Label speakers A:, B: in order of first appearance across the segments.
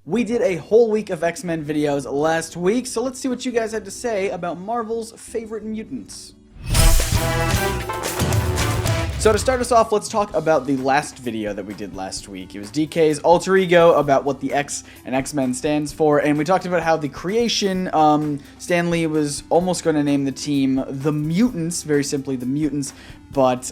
A: We did a whole week of X-Men videos last week, so let's see what you guys had to say about Marvel's favorite mutants. So to start us off, let's talk about the last video that we did last week. It was DK's alter ego about what the X and X-Men stands for, and we talked about how the creation, Stan Lee was almost going to name the team the Mutants, very simply the Mutants, but,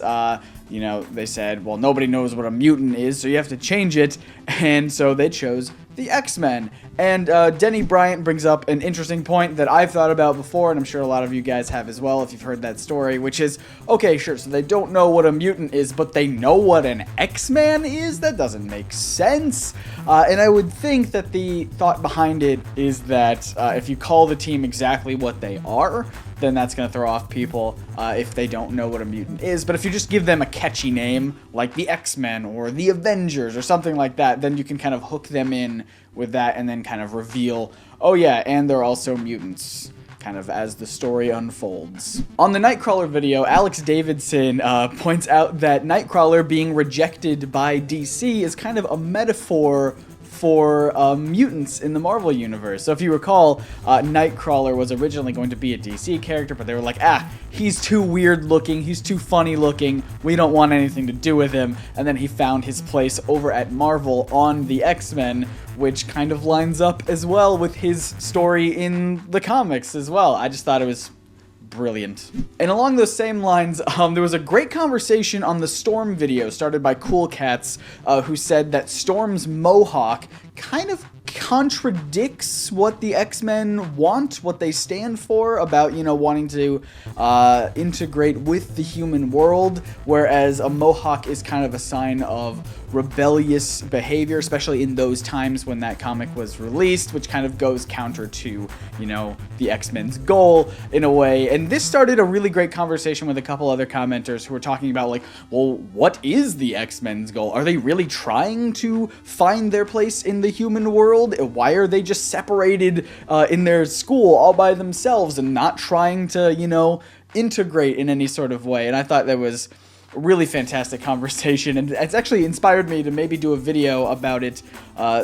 A: you know, they said, well, nobody knows what a mutant is, so you have to change it, and so they chose the X-Men. And Denni Bryant brings up an interesting point that I've thought about before, and I'm sure a lot of you guys have as well if you've heard that story, which is, okay, sure, so they don't know what a mutant is, but they know what an X-Man is? That doesn't make sense. And I would think that the thought behind it is that if you call the team exactly what they are, then that's going to throw off people if they don't know what a mutant is. But if you just give them a catchy name, like the X-Men or the Avengers or something like that, then you can kind of hook them in with that and then kind of reveal, oh yeah, and they're also mutants, kind of as the story unfolds. On the Nightcrawler video, Alex Davidson points out that Nightcrawler being rejected by DC is kind of a metaphor for mutants in the Marvel universe. So if you recall, Nightcrawler was originally going to be a DC character, but they were like, he's too weird looking, he's too funny looking, we don't want anything to do with him. And then he found his place over at Marvel on the X-Men, which kind of lines up as well with his story in the comics as well. I just thought it was brilliant. And along those same lines, there was a great conversation on the Storm video started by KewlCats, who said that Storm's Mohawk kind of contradicts what the X-Men want, what they stand for, about, you know, wanting to integrate with the human world, whereas a Mohawk is kind of a sign of rebellious behavior, especially in those times when that comic was released, which kind of goes counter to, you know, the X-Men's goal in a way. And this started a really great conversation with a couple other commenters who were talking about, like, well, what is the X-Men's goal? Are they really trying to find their place in the human world? Why are they just separated in their school all by themselves and not trying to, you know, integrate in any sort of way? And I thought that was a really fantastic conversation, and it's actually inspired me to maybe do a video about it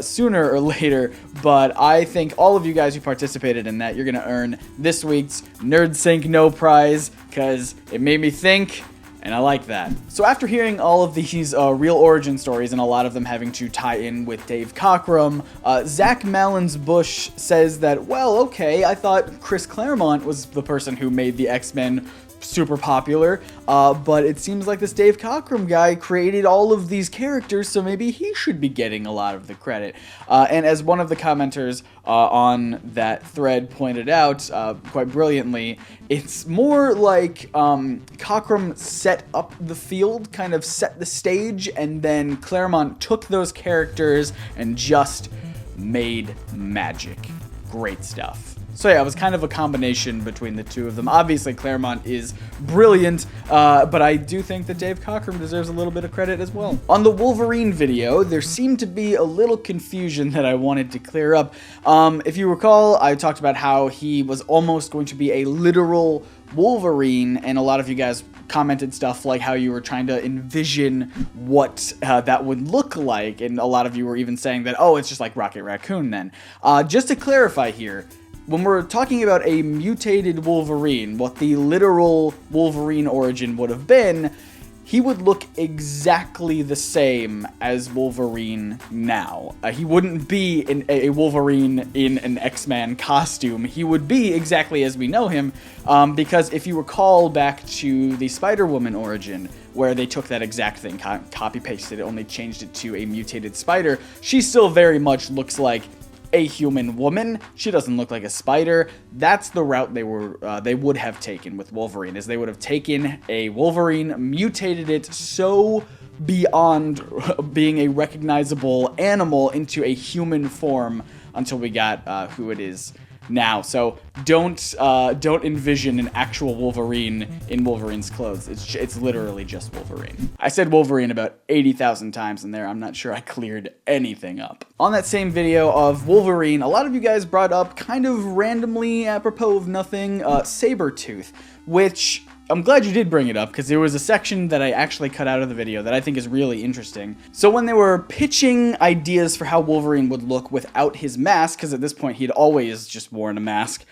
A: sooner or later. But I think all of you guys who participated in that, you're going to earn this week's NerdSync No Prize, because it made me think, and I like that. So after hearing all of these real origin stories, and a lot of them having to tie in with Dave Cockrum, Zak Malins-Bush says that, well, okay, I thought Chris Claremont was the person who made the X-Men super popular, but it seems like this Dave Cockrum guy created all of these characters, so maybe he should be getting a lot of the credit. And as one of the commenters on that thread pointed out quite brilliantly, it's more like Cockrum set up the field, kind of set the stage, and then Claremont took those characters and just made magic. Great stuff. So yeah, it was kind of a combination between the two of them. Obviously, Claremont is brilliant, but I do think that Dave Cockrum deserves a little bit of credit as well. On the Wolverine video, there seemed to be a little confusion that I wanted to clear up. If you recall, I talked about how he was almost going to be a literal Wolverine, and a lot of you guys commented stuff like how you were trying to envision what that would look like, and a lot of you were even saying that, oh, it's just like Rocket Raccoon then. Just to clarify here, when we're talking about a mutated Wolverine, what the literal Wolverine origin would have been, he would look exactly the same as Wolverine now. He wouldn't be a Wolverine in an X-Men costume. He would be exactly as we know him, because if you recall back to the Spider-Woman origin, where they took that exact thing, copy-pasted it, only changed it to a mutated spider, she still very much looks like a human woman. She doesn't look like a spider. That's the route they would have taken with Wolverine, is they would have taken a Wolverine, mutated it so beyond being a recognizable animal into a human form until we got who it is now. So don't envision an actual Wolverine in Wolverine's clothes. It's literally just Wolverine. I said Wolverine about 80,000 times in there. I'm not sure I cleared anything up. On that same video of Wolverine, a lot of you guys brought up, kind of randomly apropos of nothing, Sabertooth, which I'm glad you did bring it up, because there was a section that I actually cut out of the video that I think is really interesting. So when they were pitching ideas for how Wolverine would look without his mask, because at this point he'd always just worn a mask,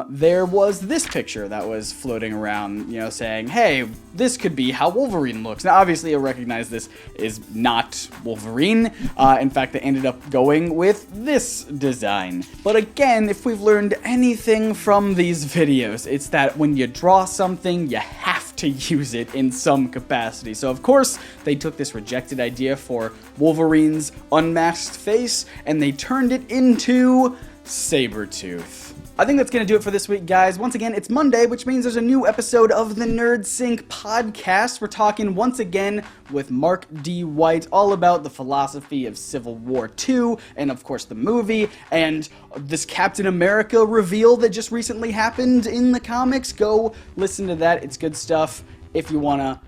A: there was this picture that was floating around, you know, saying, hey, this could be how Wolverine looks. Now, obviously, you'll recognize this is not Wolverine. In fact, they ended up going with this design. But again, if we've learned anything from these videos, it's that when you draw something, you have to use it in some capacity. So, of course, they took this rejected idea for Wolverine's unmasked face, and they turned it into Sabertooth. I think that's going to do it for this week, guys. Once again, it's Monday, which means there's a new episode of the NerdSync podcast. We're talking once again with Mark D. White, all about the philosophy of Civil War II, and of course the movie, and this Captain America reveal that just recently happened in the comics. Go listen to that. It's good stuff if you want to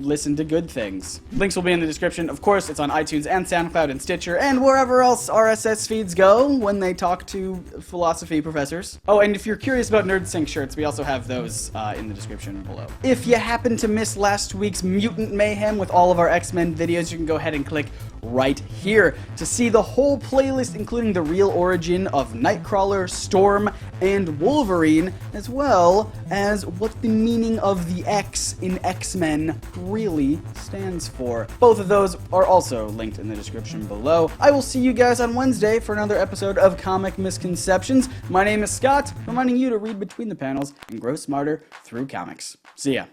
A: listen to good things. Links will be in the description. Of course, it's on iTunes and SoundCloud and Stitcher and wherever else RSS feeds go when they talk to philosophy professors. Oh, and if you're curious about NerdSync shirts, we also have those in the description below. If you happen to miss last week's Mutant Mayhem with all of our X-Men videos, you can go ahead and click right here to see the whole playlist, including the real origin of Nightcrawler, Storm, and Wolverine, as well as what the meaning of the X in X-Men really stands for. Both of those are also linked in the description below. I will see you guys on Wednesday for another episode of Comic Misconceptions. My name is Scott, reminding you to read between the panels and grow smarter through comics. See ya.